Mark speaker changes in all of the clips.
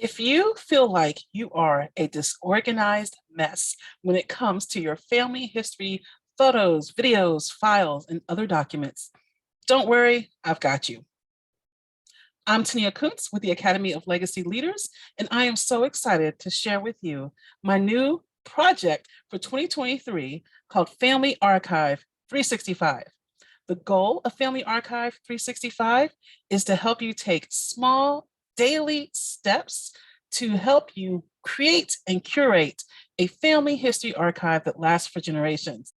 Speaker 1: If you feel like you are a disorganized mess when it comes to your family history, photos, videos, files, and other documents, don't worry, I've got you. I'm Tania Kuntz with the Academy of Legacy Leaders, and I am so excited to share with you my new project for 2023 called Family Archive 365. The goal of Family Archive 365 is to help you take small daily steps to help you create and curate a family history archive that lasts for generations.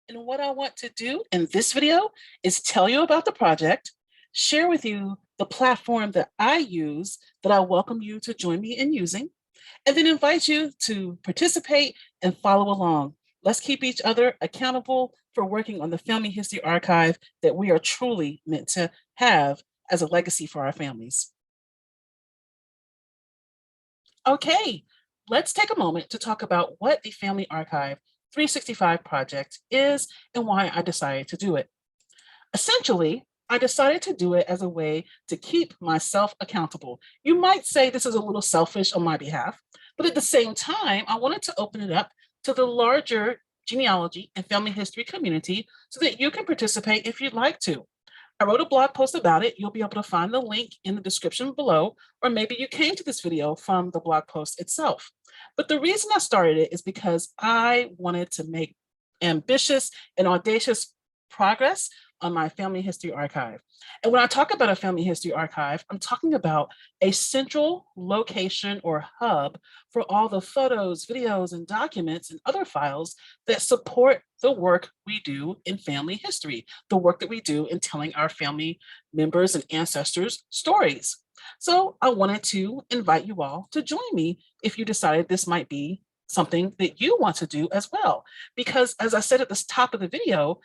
Speaker 1: And what I want to do in this video is tell you about the project, share with you the platform that I use that I welcome you to join me in using, and then invite you to participate and follow along. Let's keep each other accountable for working on the family history archive that we are truly meant to have as a legacy for our families. Okay, let's take a moment to talk about what the Family Archive 365 project is and why I decided to do it. Essentially, I decided to do it as a way to keep myself accountable. You might say this is a little selfish on my behalf, but at the same time, I wanted to open it up to the larger genealogy and family history community so that you can participate if you'd like to. I wrote a blog post about it. You'll be able to find the link in the description below, or maybe you came to this video from the blog post itself. But the reason I started it is because I wanted to make ambitious and audacious progress on my family history archive. And when I talk about a family history archive, I'm talking about a central location or hub for all the photos, videos, and documents and other files that support the work we do in family history, the work that we do in telling our family members and ancestors' stories. So I wanted to invite you all to join me if you decided this might be something that you want to do as well. Because as I said at the top of the video,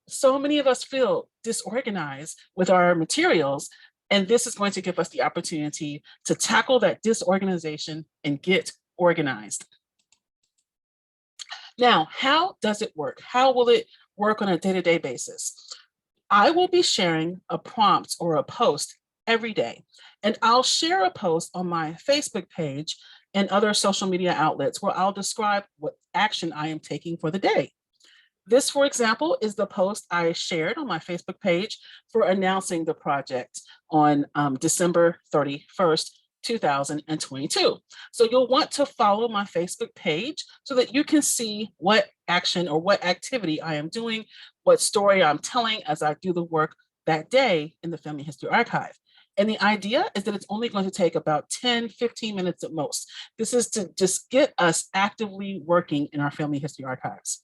Speaker 1: so many of us feel disorganized with our materials, and this is going to give us the opportunity to tackle that disorganization and get organized. Now, how does it work? How will it work on a day-to-day basis? I will be sharing a prompt or a post every day, and I'll share a post on my Facebook page and other social media outlets where I'll describe what action I am taking for the day. This, for example, is the post I shared on my Facebook page for announcing the project on December 31st, 2022. So you'll want to follow my Facebook page so that you can see what action or what activity I am doing, what story I'm telling as I do the work that day in the Family History Archive. And the idea is that it's only going to take about 10, 15 minutes at most. This is to just get us actively working in our family history archives.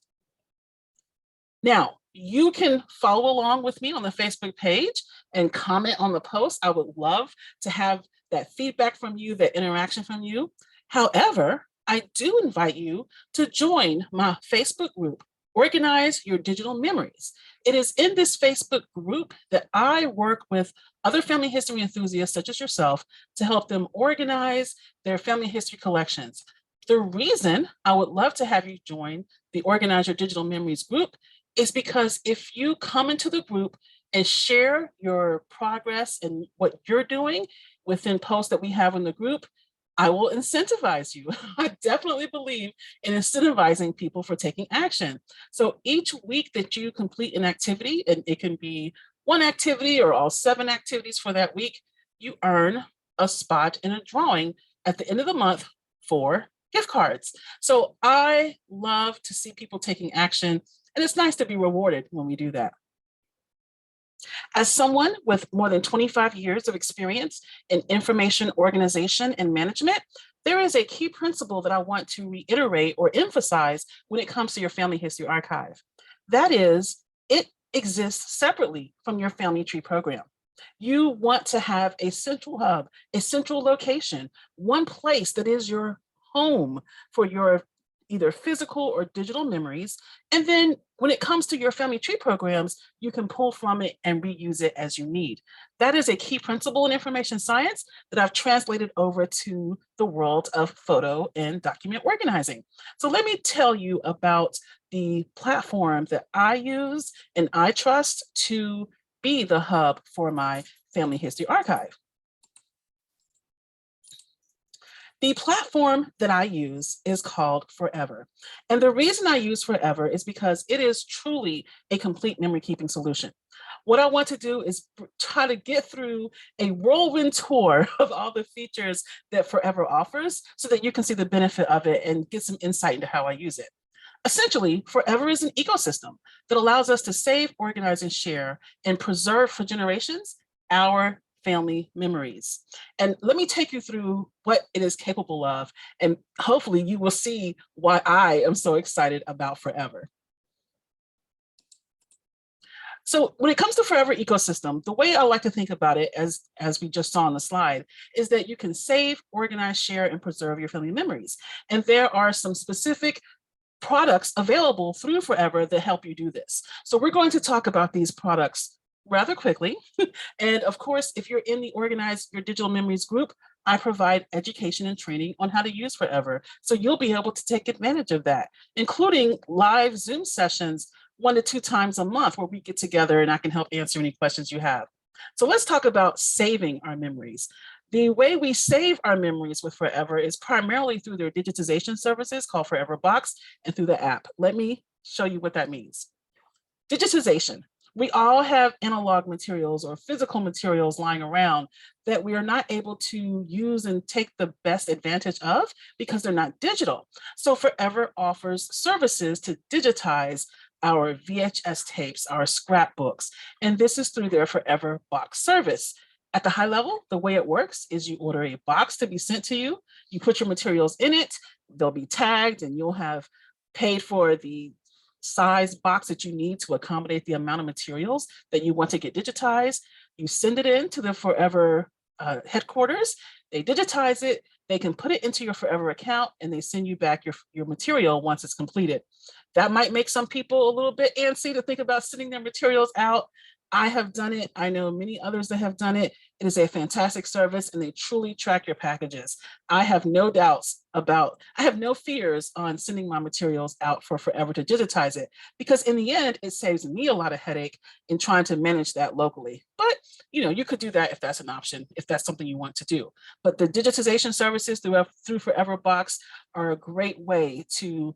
Speaker 1: Now, you can follow along with me on the Facebook page and comment on the post. I would love to have that feedback from you, that interaction from you. However, I do invite you to join my Facebook group, Organize Your Digital Memories. It is in this Facebook group that I work with other family history enthusiasts such as yourself to help them organize their family history collections. The reason I would love to have you join the Organize Your Digital Memories group is because if you come into the group and share your progress and what you're doing within posts that we have in the group, I will incentivize you. I definitely believe in incentivizing people for taking action. So each week that you complete an activity, and it can be one activity or all 7 activities for that week, you earn a spot in a drawing at the end of the month for gift cards. So I love to see people taking action, and it's nice to be rewarded when we do that. As someone with more than 25 years of experience in information organization and management, there is a key principle that I want to reiterate or emphasize when it comes to your family history archive. That is, it exists separately from your family tree program. You want to have a central hub, a central location, one place that is your home for your either physical or digital memories. And then when it comes to your family tree programs, you can pull from it and reuse it as you need. That is a key principle in information science that I've translated over to the world of photo and document organizing. So let me tell you about the platform that I use and I trust to be the hub for my family history archive. The platform that I use is called Forever. And the reason I use Forever is because it is truly a complete memory keeping solution. What I want to do is try to get through a whirlwind tour of all the features that Forever offers so that you can see the benefit of it and get some insight into how I use it. Essentially, Forever is an ecosystem that allows us to save, organize, and share and preserve for generations our family memories. And let me take you through what it is capable of, and hopefully you will see why I am so excited about Forever. So when it comes to Forever ecosystem, the way I like to think about it, as we just saw on the slide, is that you can save, organize, share, and preserve your family memories. And there are some specific products available through Forever that help you do this. So we're going to talk about these products rather quickly. And of course, if you're in the Organize Your Digital Memories group, I provide education and training on how to use Forever. So you'll be able to take advantage of that, including live Zoom sessions 1 to 2 times a month where we get together and I can help answer any questions you have. So let's talk about saving our memories. The way we save our memories with Forever is primarily through their digitization services called Forever Box and through the app. Let me show you what that means. Digitization. We all have analog materials or physical materials lying around that we are not able to use and take the best advantage of because they're not digital. So Forever offers services to digitize our VHS tapes, our scrapbooks, and this is through their Forever Box service. At the high level, the way it works is you order a box to be sent to you, you put your materials in it, they'll be tagged, and you'll have paid for the size box that you need to accommodate the amount of materials that you want to get digitized. You send it in to the Forever headquarters, they digitize it, they can put it into your Forever account, and they send you back your material once it's completed. That might make some people a little bit antsy to think about sending their materials out. I have done it. I know many others that have done it. It is a fantastic service and they truly track your packages. I have no fears on sending my materials out for Forever to digitize it, because in the end, it saves me a lot of headache in trying to manage that locally. But you could do that if that's an option, if that's something you want to do. But the digitization services through Forever Box are a great way to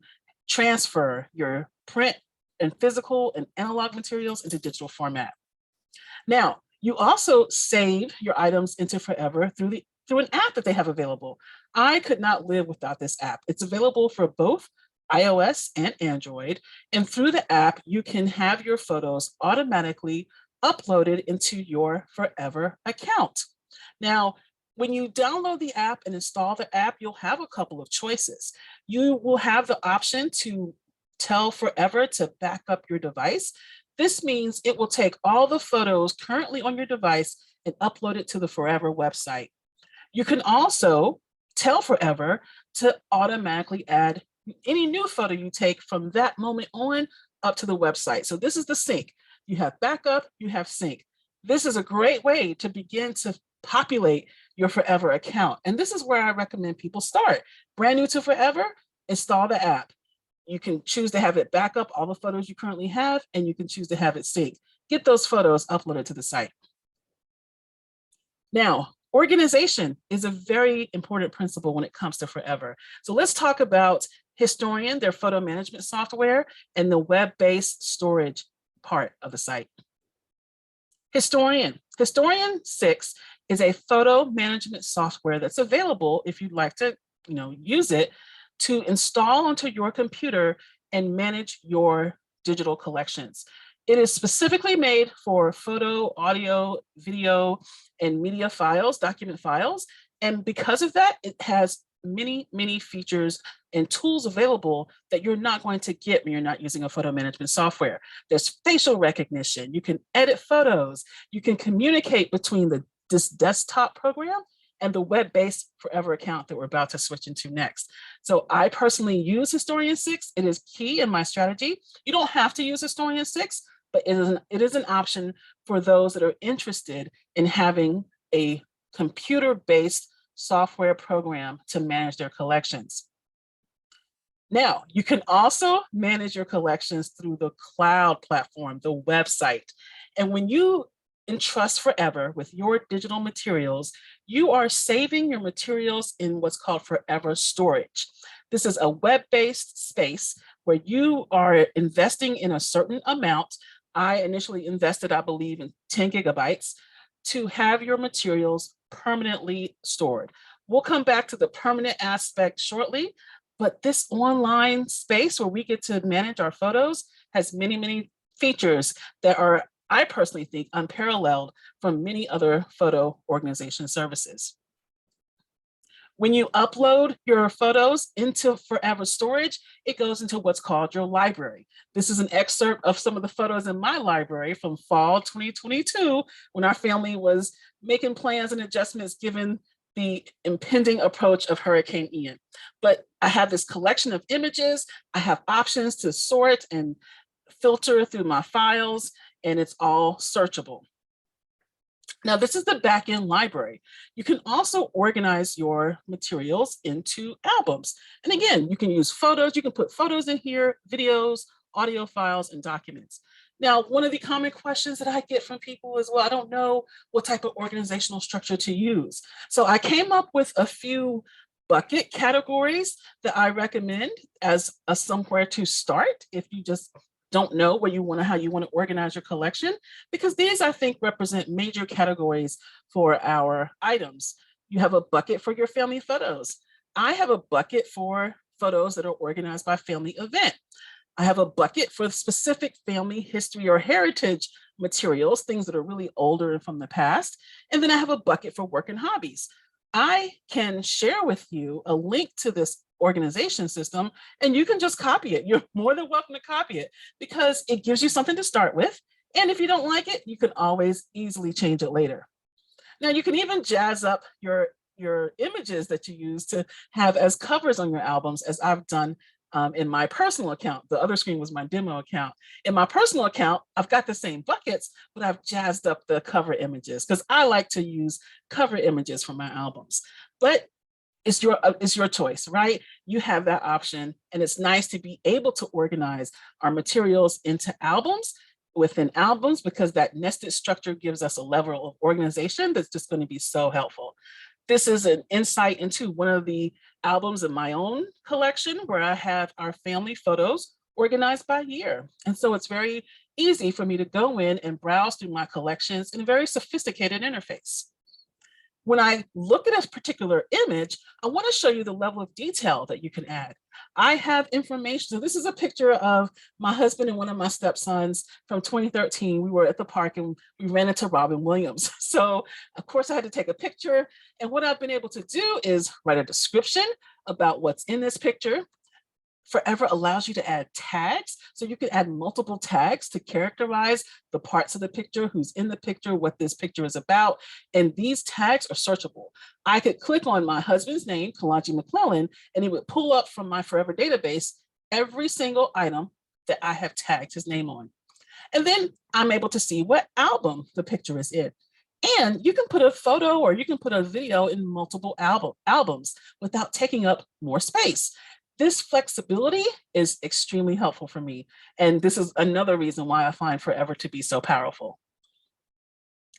Speaker 1: transfer your print and physical and analog materials into digital format. Now, you also save your items into Forever through an app that they have available. I could not live without this app. It's available for both iOS and Android. And through the app, you can have your photos automatically uploaded into your Forever account. Now, when you download the app and install the app, you'll have a couple of choices. You will have the option to tell Forever to back up your device. This means it will take all the photos currently on your device and upload it to the Forever website. You can also tell Forever to automatically add any new photo you take from that moment on up to the website. So this is the sync. You have backup, you have sync. This is a great way to begin to populate your Forever account. And this is where I recommend people start. Brand new to Forever, install the app. You can choose to have it back up all the photos you currently have, and you can choose to have it sync. Get those photos uploaded to the site. Now, organization is a very important principle when it comes to Forever. So let's talk about Historian, their photo management software, and the web-based storage part of the site. Historian 6 is a photo management software that's available if you'd like to use it to install onto your computer and manage your digital collections. It is specifically made for photo, audio, video, and media files, document files. And because of that, it has many, many features and tools available that you're not going to get when you're not using a photo management software. There's facial recognition, you can edit photos, you can communicate between this desktop program and the web-based Forever account that we're about to switch into next. So I personally use Historian 6. It is key in my strategy. You don't have to use Historian 6, but it is an option for those that are interested in having a computer-based software program to manage their collections. Now, you can also manage your collections through the cloud platform, the website. And when you entrust forever with your digital materials, you are saving your materials in what's called forever storage. This is a web-based space where you are investing in a certain amount. I initially invested, I believe, in 10 gigabytes to have your materials permanently stored. We'll come back to the permanent aspect shortly, but this online space where we get to manage our photos has many, many features that are, I personally think, unparalleled from many other photo organization services. When you upload your photos into forever storage, it goes into what's called your library. This is an excerpt of some of the photos in my library from fall 2022, when our family was making plans and adjustments given the impending approach of Hurricane Ian. But I have this collection of images. I have options to sort and filter through my files, and it's all searchable. Now, this is the back-end library. You can also organize your materials into albums. And again, you can use photos. You can put photos in here, videos, audio files, and documents. Now, one of the common questions that I get from people is, well, I don't know what type of organizational structure to use. So I came up with a few bucket categories that I recommend as a somewhere to start if you just don't know where you want to, how you want to organize your collection, because these, I think, represent major categories for our items. You have a bucket for your family photos. I have a bucket for photos that are organized by family event. I have a bucket for specific family history or heritage materials, things that are really older and from the past. And then I have a bucket for work and hobbies. I can share with you a link to this organization system, and you can just copy it. You're more than welcome to copy it because it gives you something to start with. And if you don't like it, you can always easily change it later. Now, you can even jazz up your images that you use to have as covers on your albums, as I've done in my personal account. The other screen was my demo account. In my personal account, I've got the same buckets, but I've jazzed up the cover images because I like to use cover images for my albums. But it's your choice, right? You have that option, and it's nice to be able to organize our materials into albums within albums, because that nested structure gives us a level of organization that's just going to be so helpful. This is an insight into one of the albums in my own collection where I have our family photos organized by year. And so it's very easy for me to go in and browse through my collections in a very sophisticated interface. When I look at a particular image, I want to show you the level of detail that you can add. I have information. So this is a picture of my husband and one of my stepsons from 2013. We were at the park and we ran into Robin Williams. So of course I had to take a picture. And what I've been able to do is write a description about what's in this picture. Forever allows you to add tags. So you can add multiple tags to characterize the parts of the picture, who's in the picture, what this picture is about. And these tags are searchable. I could click on my husband's name, Kalonji McClellan, and it would pull up from my Forever database every single item that I have tagged his name on. And then I'm able to see what album the picture is in. And you can put a photo or you can put a video in multiple albums without taking up more space. This flexibility is extremely helpful for me. And this is another reason why I find Forever to be so powerful.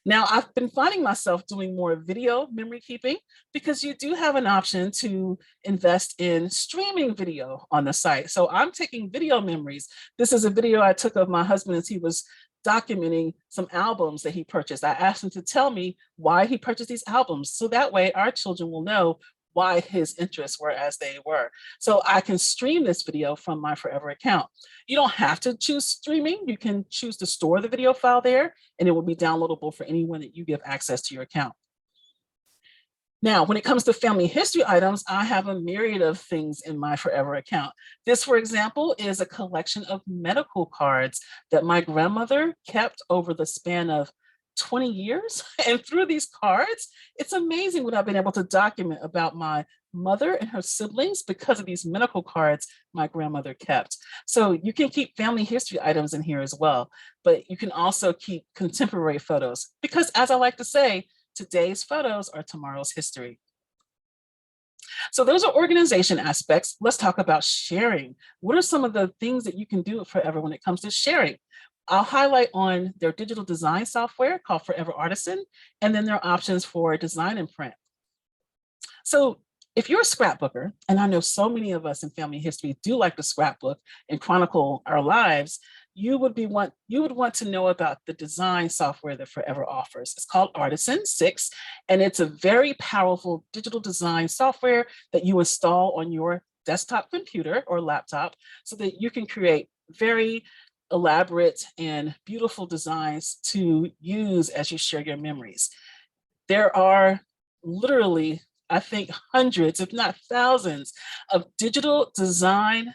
Speaker 1: Now, I've been finding myself doing more video memory keeping because you do have an option to invest in streaming video on the site. So I'm taking video memories. This is a video I took of my husband as he was documenting some albums that he purchased. I asked him to tell me why he purchased these albums. So that way our children will know why his interests were as they were. So I can stream this video from my Forever account. You don't have to choose streaming. You can choose to store the video file there, and it will be downloadable for anyone that you give access to your account. Now, when it comes to family history items, I have a myriad of things in my Forever account. This, for example, is a collection of medical cards that my grandmother kept over the span of 20 years. And through these cards, it's amazing what I've been able to document about my mother and her siblings because of these medical cards my grandmother kept. So you can keep family history items in here as well, but you can also keep contemporary photos because, as I like to say, today's photos are tomorrow's history. So those are organization aspects. Let's talk about sharing. What are some of the things that you can do Forever when it comes to sharing? I'll highlight on their digital design software called Forever Artisan, and then their options for design and print. So if you're a scrapbooker, and I know so many of us in family history do like to scrapbook and chronicle our lives, you would want to know about the design software that Forever offers. It's called Artisan 6, and it's a very powerful digital design software that you install on your desktop computer or laptop so that you can create very elaborate and beautiful designs to use as you share your memories. There are literally, I think, hundreds, if not thousands, of digital designs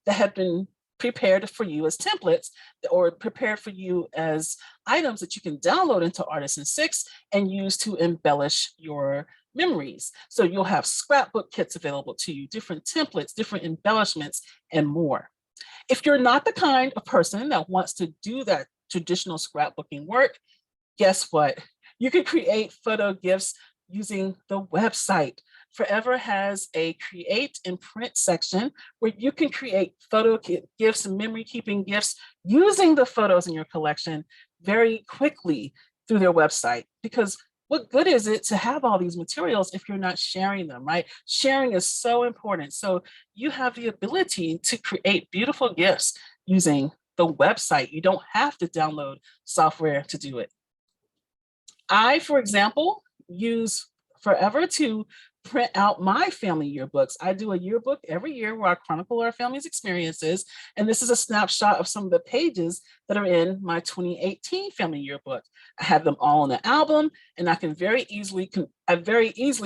Speaker 1: that have been prepared for you as templates or prepared for you as items that you can download into Artisan 6 and use to embellish your memories. So you'll have scrapbook kits available to you, different templates, different embellishments, and more. If you're not the kind of person that wants to do that traditional scrapbooking work, guess what? You can create photo gifts using the website. Forever has a create and print section where you can create photo gifts and memory keeping gifts using the photos in your collection very quickly through their website. Because what good is it to have all these materials if you're not sharing them, right? Sharing is so important. So you have the ability to create beautiful gifts using the website. You don't have to download software to do it. I, for example, use Forever to print out my family yearbooks. I do a yearbook every year where I chronicle our family's experiences. And this is a snapshot of some of the pages that are in my 2018 family yearbook. I have them all in an album, and I can very easily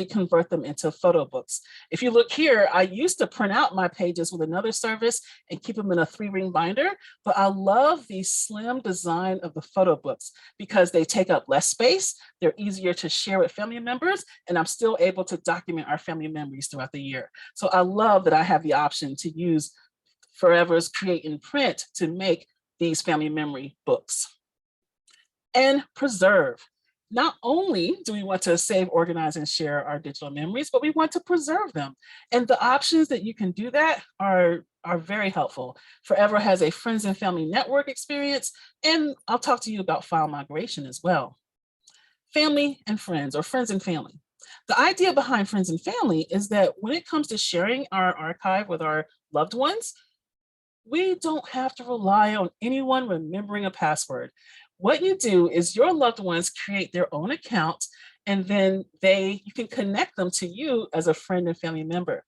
Speaker 1: convert them into photo books. If you look here, I used to print out my pages with another service and keep them in a 3-ring binder, but I love the slim design of the photo books because they take up less space, they're easier to share with family members, and I'm still able to document our family memories throughout the year. So I love that I have the option to use Forever's Create and Print to make these family memory books. And preserve. Not only do we want to save, organize, and share our digital memories, but we want to preserve them. And the options that you can do that are very helpful. Forever has a friends and family network experience, and I'll talk to you about file migration as well. Family and friends, or friends and family. The idea behind friends and family is that when it comes to sharing our archive with our loved ones, we don't have to rely on anyone remembering a password. What you do is your loved ones create their own account, and then you can connect them to you as a friend and family member.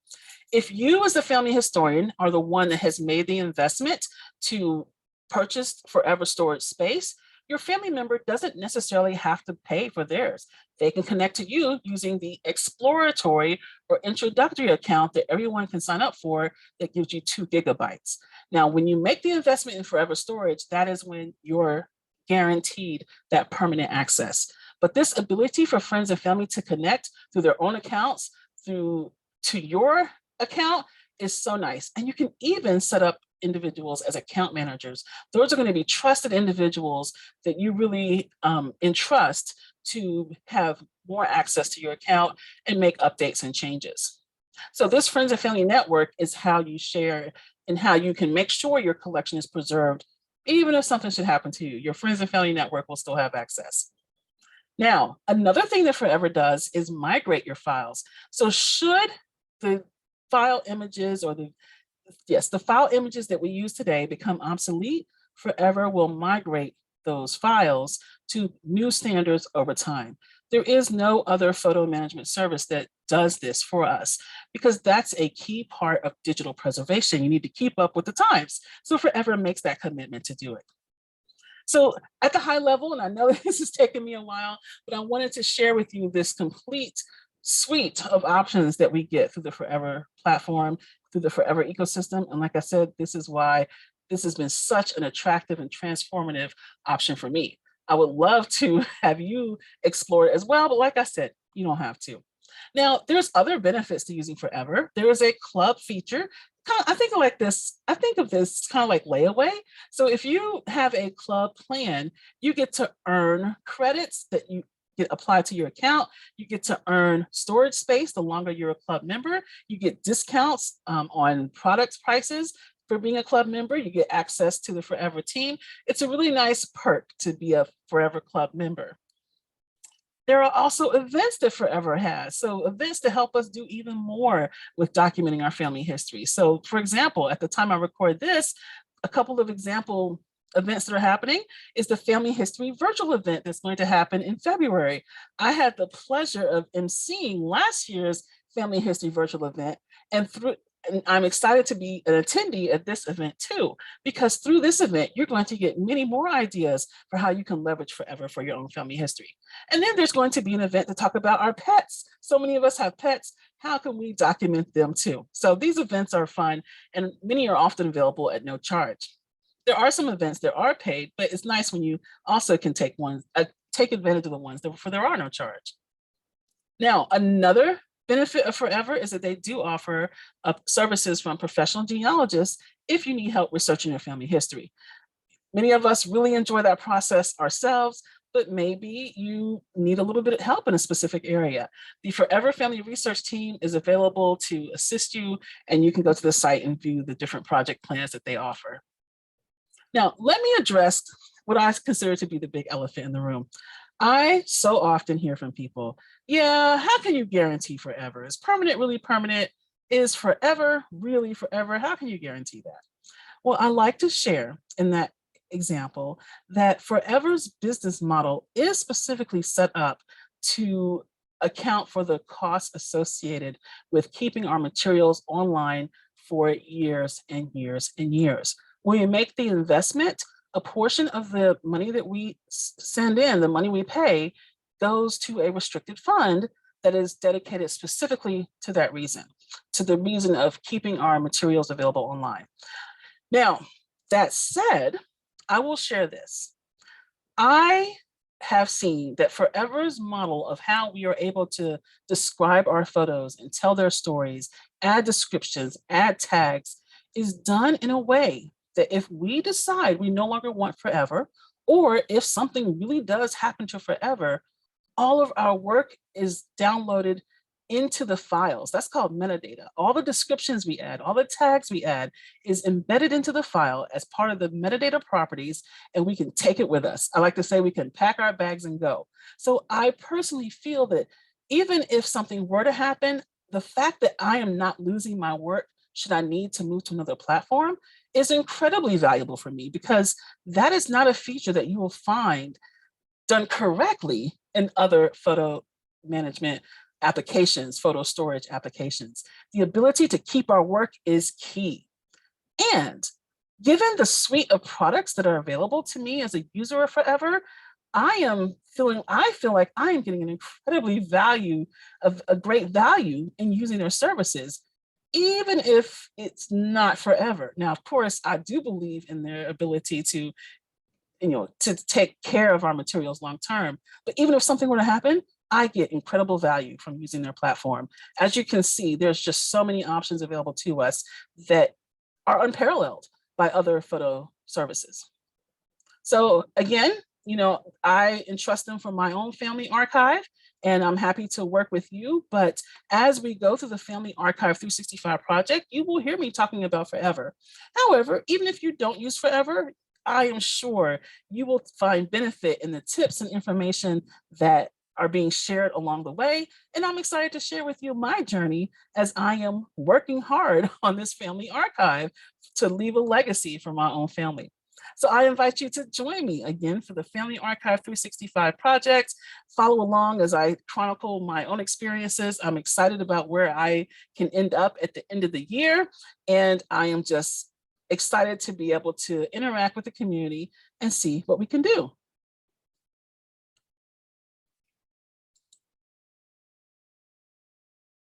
Speaker 1: If you as a family historian are the one that has made the investment to purchase Forever storage space, your family member doesn't necessarily have to pay for theirs. They can connect to you using the exploratory or introductory account that everyone can sign up for that gives you 2 gigabytes. Now, when you make the investment in Forever storage, that is when you're guaranteed that permanent access. But this ability for friends and family to connect through their own accounts to your account is so nice. And you can even set up individuals as account managers. Those are going to be trusted individuals that you really entrust to have more access to your account and make updates and changes. So this friends and family network is how you share and how you can make sure your collection is preserved. Even if something should happen to you, your friends and family network will still have access. Now, another thing that Forever does is migrate your files. So should the file images or the file images that we use today become obsolete, Forever will migrate those files to new standards over time. There is no other photo management service that does this for us because that's a key part of digital preservation. You need to keep up with the times. So Forever makes that commitment to do it. So at the high level, and I know this has taken me a while, but I wanted to share with you this complete suite of options that we get through the Forever platform, through the Forever ecosystem. And like I said, this is why this has been such an attractive and transformative option for me. I would love to have you explore it as well, but like I said, you don't have to. Now, there's other benefits to using Forever. There is a club feature. I think of this kind of like layaway. So if you have a club plan, you get to earn credits that you get applied to your account. You get to earn storage space the longer you're a club member. You get discounts on product prices For being a club member, you get access to the Forever team. It's a really nice perk to be a Forever Club member. There are also events that Forever has. So events to help us do even more with documenting our family history. So for example, at the time I record this, a couple of example events that are happening is the Family History virtual event that's going to happen in February. I had the pleasure of emceeing last year's Family History virtual event, and I'm excited to be an attendee at this event too, because through this event, you're going to get many more ideas for how you can leverage Forever for your own family history. And then there's going to be an event to talk about our pets. So many of us have pets. How can we document them too? So these events are fun, and many are often available at no charge. There are some events that are paid, but it's nice when you also can take advantage of the ones that there are no charge. Now, another benefit of Forever is that they do offer services from professional genealogists if you need help researching your family history. Many of us really enjoy that process ourselves, but maybe you need a little bit of help in a specific area. The Forever Family Research Team is available to assist you, and you can go to the site and view the different project plans that they offer. Now, let me address what I consider to be the big elephant in the room. I so often hear from people, yeah, how can you guarantee forever? Is permanent really permanent? Is forever really forever? How can you guarantee that? Well, I like to share in that example that Forever's business model is specifically set up to account for the costs associated with keeping our materials online for years and years and years. When we make the investment, a portion of the money that we send in, the money we pay, goes to a restricted fund that is dedicated specifically to that reason, to the reason of keeping our materials available online. Now, that said, I will share this. I have seen that Forever's model of how we are able to describe our photos and tell their stories, add descriptions, add tags, is done in a way that if we decide we no longer want Forever, or if something really does happen to Forever, all of our work is downloaded into the files. That's called metadata. All the descriptions we add, all the tags we add is embedded into the file as part of the metadata properties, and we can take it with us. I like to say we can pack our bags and go. So I personally feel that even if something were to happen, the fact that I am not losing my work should I need to move to another platform is incredibly valuable for me, because that is not a feature that you will find done correctly in other photo management applications, photo storage applications. The ability to keep our work is key. And given the suite of products that are available to me as a user of Forever, I feel like I am getting an incredibly a great value in using their services, even if it's not Forever. Now, of course, I do believe in their ability to take care of our materials long term. But even if something were to happen, I get incredible value from using their platform. As you can see, there's just so many options available to us that are unparalleled by other photo services. So again, I entrust them for my own family archive, and I'm happy to work with you. But as we go through the FamilyArchive365 project, you will hear me talking about Forever. However, even if you don't use Forever, I am sure you will find benefit in the tips and information that are being shared along the way. And I'm excited to share with you my journey as I am working hard on this family archive to leave a legacy for my own family. So I invite you to join me again for the Family Archive 365 project. Follow along as I chronicle my own experiences. I'm excited about where I can end up at the end of the year. And I am just excited to be able to interact with the community and see what we can do.